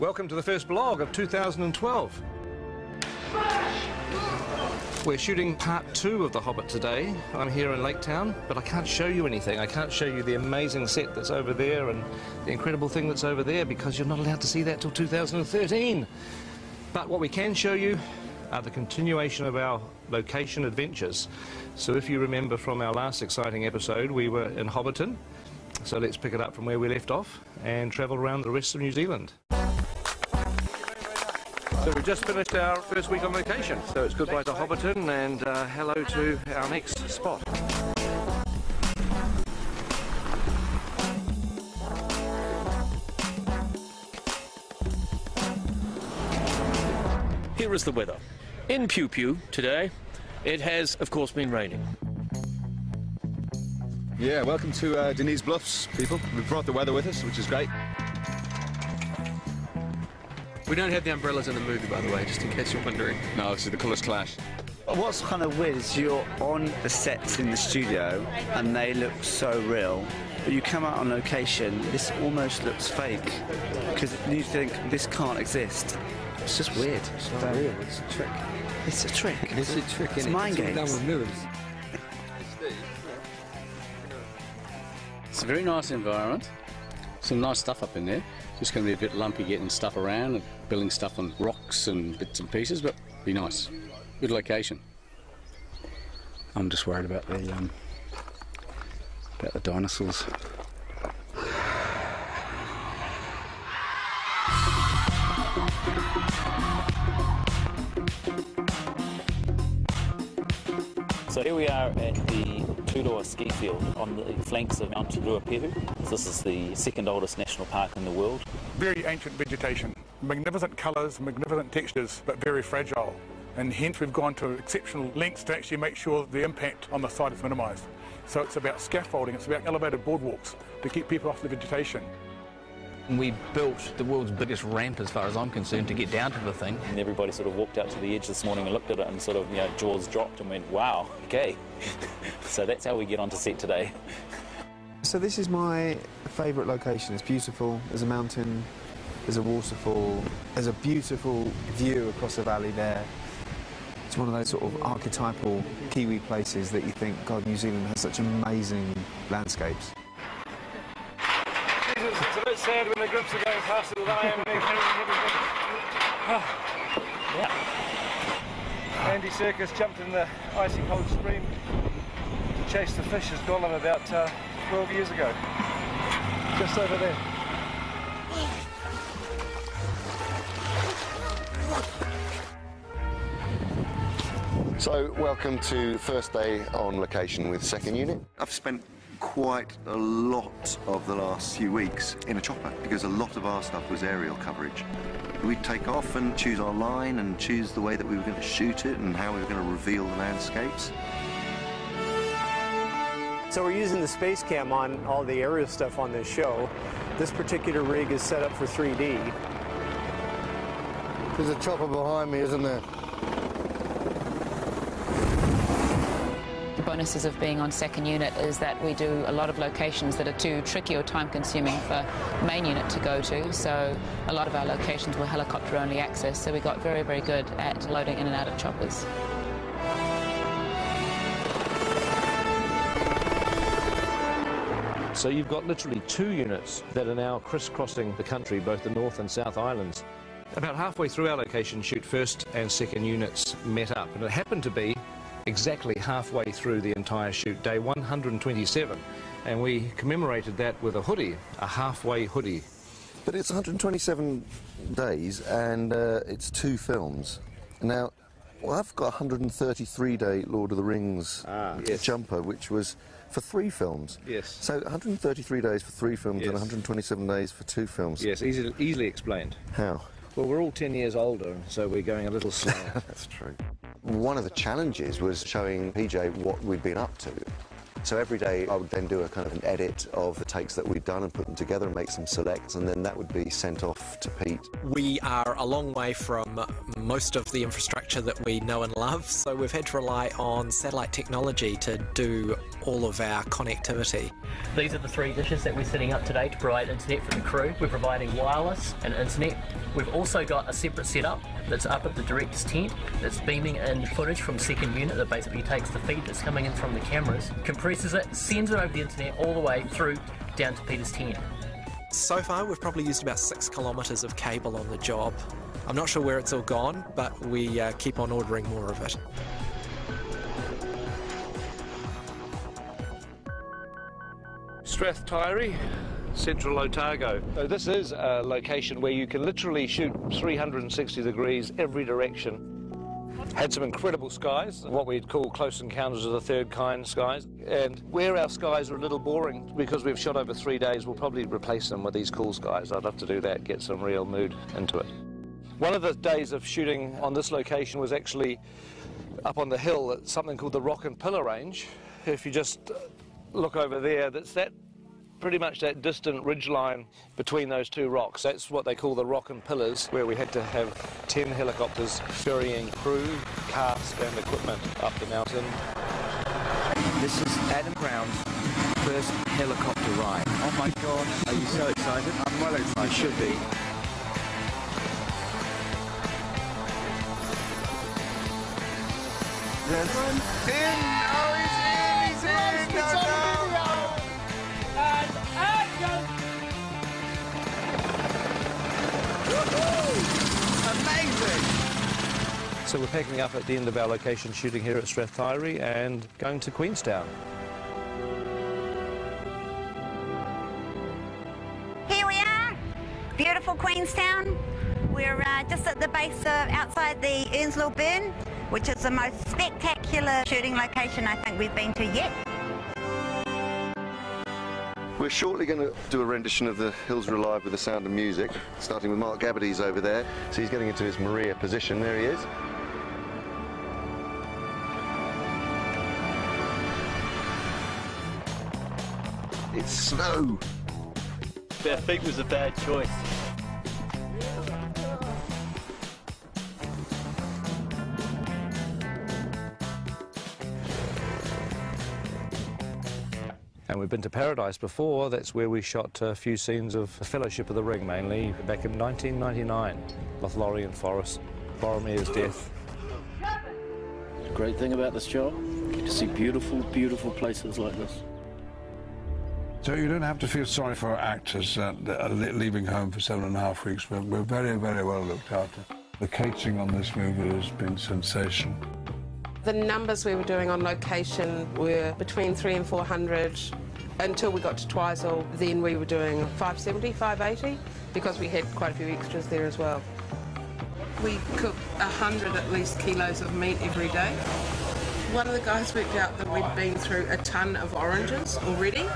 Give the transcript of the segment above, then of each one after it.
Welcome to the first vlog of 2012. We're shooting part 2 of The Hobbit today. I'm here in Lake Town, but I can't show you anything. I can't show you the amazing set that's over there and the incredible thing that's over there because you're not allowed to see that till 2013. But what we can show you are the continuation of our location adventures. So if you remember from our last exciting episode, we were in Hobbiton. So let's pick it up from where we left off and travel around the rest of New Zealand. So we've just finished our first week on location. So it's goodbye to Hobbiton and hello to our next spot. Here is the weather. In Pew Pew today, it has, of course, been raining. Yeah, welcome to Denise Bluffs, people. We've brought the weather with us, which is great. We don't have the umbrellas in the movie, by the way, just in case you're wondering. No, this is the colours clash. What's kind of weird is you're on the sets in the studio and they look so real, but you come out on location, this almost looks fake because you think this can't exist. It's just weird. It's not real, it's a trick. It's a trick. It's a trick, it's mind games. Done with mirrors. It's a very nice environment. Some nice stuff up in there. Just going to be a bit lumpy getting stuff around and building stuff on rocks and bits and pieces, but be nice. Good location. I'm just worried about the dinosaurs. So here we are at the Tutti ski field on the flanks of Mount Ruapehu. This is the second oldest national park in the world. Very ancient vegetation, magnificent colours, magnificent textures, but very fragile. And hence we've gone to exceptional lengths to actually make sure the impact on the site is minimised. So it's about scaffolding, it's about elevated boardwalks to keep people off the vegetation. We built the world's biggest ramp, as far as I'm concerned, to get down to the thing. And everybody sort of walked out to the edge this morning and looked at it and sort of, jaws dropped and went, wow, okay. So that's how we get onto set today. So this is my favourite location. It's beautiful. There's a mountain, there's a waterfall, there's a beautiful view across the valley there. It's one of those sort of archetypal Kiwi places that you think, God, New Zealand has such amazing landscapes. It's a bit sad when the groups are going faster than I am Yeah. Andy Serkis jumped in the icy cold stream to chase the fish. Has gone on about 12 years ago. Just over there. So, welcome to first day on location with second unit. I've spent quite a lot of the last few weeks in a chopper because a lot of our stuff was aerial coverage. We'd take off and choose our line and choose the way that we were going to shoot it and how we were going to reveal the landscapes. So we're using the space cam on all the aerial stuff on this show. This particular rig is set up for 3D. There's a chopper behind me, isn't there? The bonuses of being on second unit is that we do a lot of locations that are too tricky or time consuming for main unit to go to, so a lot of our locations were helicopter only access, so we got very, very good at loading in and out of choppers. So you've got literally 2 units that are now crisscrossing the country, both the North and South Islands. About halfway through our location shoot, first and second units met up, and it happened to be exactly halfway through the entire shoot, day 127, and we commemorated that with a hoodie, a halfway hoodie. But it's 127 days and it's 2 films. Now, I've got a 133-day Lord of the Rings jumper, which was for 3 films. Yes. So 133 days for 3 films and 127 days for 2 films. Yes, easily explained. How? Well, we're all 10 years older, so we're going a little slower. That's true. One of the challenges was showing PJ what we'd been up to. So every day I would then do a kind of an edit of the takes that we've done and put them together and make some selects, and then that would be sent off to Pete. We are a long way from most of the infrastructure that we know and love, so we've had to rely on satellite technology to do all of our connectivity. These are the 3 dishes that we're setting up today to provide internet for the crew. We're providing wireless and internet. We've also got a separate setup that's up at the director's tent that's beaming in footage from second unit that basically takes the feed that's coming in from the cameras, compresses it, sends it over the internet all the way through down to Peter's tent. So far we've probably used about 6 kilometres of cable on the job. I'm not sure where it's all gone, but we keep on ordering more of it. Strath Taieri, central Otago. So this is a location where you can literally shoot 360 degrees every direction. Had some incredible skies, what we'd call close encounters of the third kind skies. And where our skies are a little boring, because we've shot over 3 days, we'll probably replace them with these cool skies. I'd love to do that, get some real mood into it. One of the days of shooting on this location was actually up on the hill at something called the Rock and Pillar Range. If you just look over there, that's pretty much that distant ridgeline between those 2 rocks. That's what they call the Rock and Pillars, where we had to have 10 helicopters ferrying crew, cast and equipment up the mountain. This is Adam Brown's first helicopter ride. Oh my God, are you so excited? I'm well excited. You should be. Yes. He's in! Oh, he's in! He's in! No, no! And action! Amazing! So we're packing up at the end of our location shooting here at Strath Taieri and going to Queenstown. Here we are, beautiful Queenstown. We're just at the base of outside the Earnslow Burn, which is the most spectacular shooting location I think we've been to yet. We're shortly going to do a rendition of The Hills Are Alive with the Sound of Music, starting with Mark Gabbardy's over there. So he's getting into his Maria position. There he is. It's snow. Our feet was a bad choice. And we've been to Paradise before. That's where we shot a few scenes of Fellowship of the Ring, mainly, back in 1999. Lothlorien Forest, Boromir's death. The great thing about this job, you get to see beautiful, beautiful places like this. So you don't have to feel sorry for our actors that are leaving home for 7.5 weeks. We're very, very well looked after. The catering on this movie has been sensational. The numbers we were doing on location were between 300 and 400 until we got to Twizel. Then we were doing 570, 580 because we had quite a few extras there as well. We cook 100 at least kilos of meat every day. One of the guys worked out that we'd been through a ton of oranges already.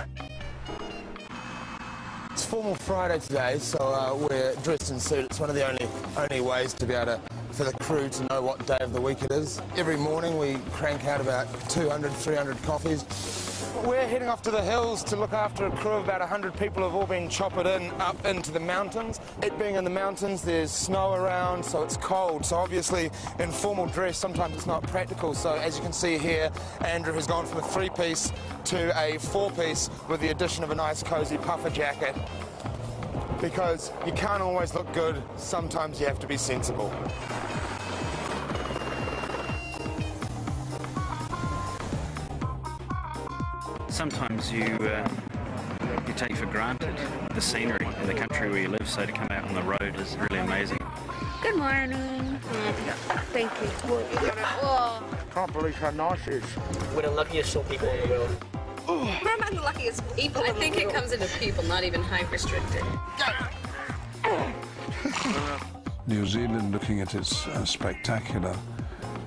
It's Formal Friday today, so we're dressed in suit. It's one of the only ways to be able to, for the crew to know what day of the week it is. Every morning we crank out about 200, 300 coffees. We're heading off to the hills to look after a crew of about 100 people who've all been choppered in up into the mountains. It being in the mountains, there's snow around, so it's cold. So obviously in formal dress, sometimes it's not practical. So as you can see here, Andrew has gone from a 3-piece to a 4-piece with the addition of a nice cozy puffer jacket. Because you can't always look good, sometimes you have to be sensible. Sometimes you take for granted the scenery in the country where you live, so to come out on the road is really amazing. Good morning. Thank you. Oh. Can't believe how nice it is. We're the luckiest short people in the world. We're among the luckiest people in the world. I think it comes into people, not even height restricted. New Zealand looking at its spectacular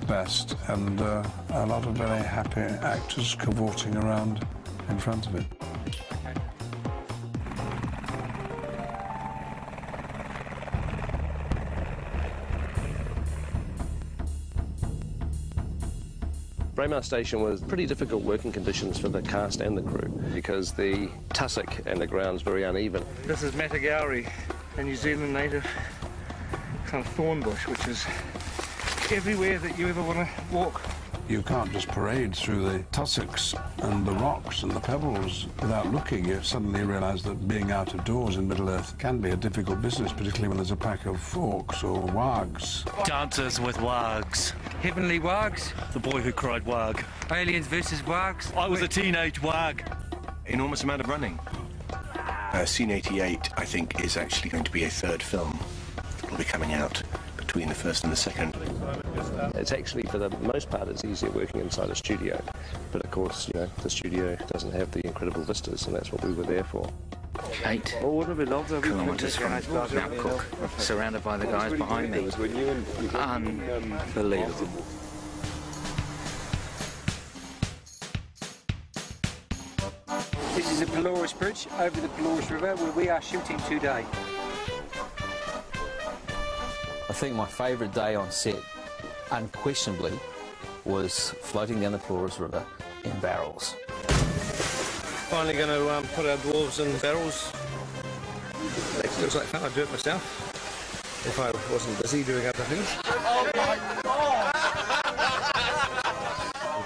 best, and a lot of very happy actors cavorting around in front of it. Braemar Station was pretty difficult working conditions for the cast and the crew because the tussock and the ground's very uneven. This is Matagauri, a New Zealand native kind of thorn bush, which is everywhere that you ever want to walk. You can't just parade through the tussocks and the rocks and the pebbles without looking. You suddenly realise that being out of doors in Middle-earth can be a difficult business, particularly when there's a pack of orcs or wargs. Dances with wargs. Heavenly wargs. The boy who cried warg. Aliens versus wargs. I was a teenage warg. Enormous amount of running. Scene 88, I think, is actually going to be a third film. It'll be coming out between the first and the second. It's actually, for the most part, it's easier working inside a studio. But of course, you know, the studio doesn't have the incredible vistas, and that's what we were there for. 8 kilometres from Mount Cook, surrounded by the guys behind me. Unbelievable. This is the Pelorus Bridge over the Pelorus River where we are shooting today. I think my favourite day on set, unquestionably, was floating down the Pelorus River in barrels. Finally going to put our dwarves in barrels. It looks like fun. I'd do it myself if I wasn't busy doing other things. Oh my God!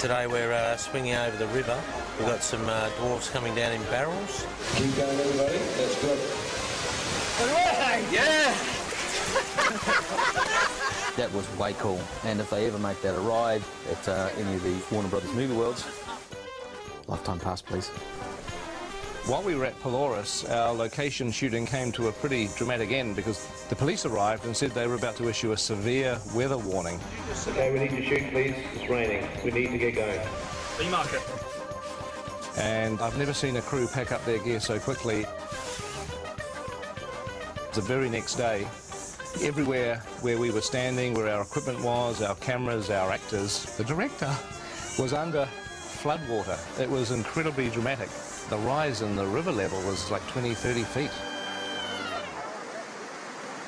Today we're swinging over the river. We've got some dwarves coming down in barrels. Keep going, everybody. That's good. Yeah! That was way cool, and if they ever make that a ride at any of the Warner Brothers movie worlds, lifetime pass, please. While we were at Pelorus, our location shooting came to a pretty dramatic end because the police arrived and said they were about to issue a severe weather warning. Okay, we need to shoot, please. It's raining. We need to get going. Remark it. And I've never seen a crew pack up their gear so quickly. The very next day, everywhere where we were standing, where our equipment was, our cameras, our actors, the director was under floodwater. It was incredibly dramatic. The rise in the river level was like 20, 30 feet.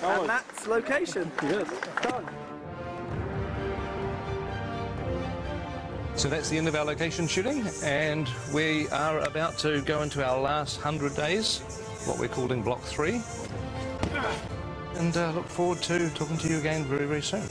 And that's location. Yes. Done. So that's the end of our location shooting, and we are about to go into our last 100 days, what we're calling Block 3. And look forward to talking to you again very, very soon.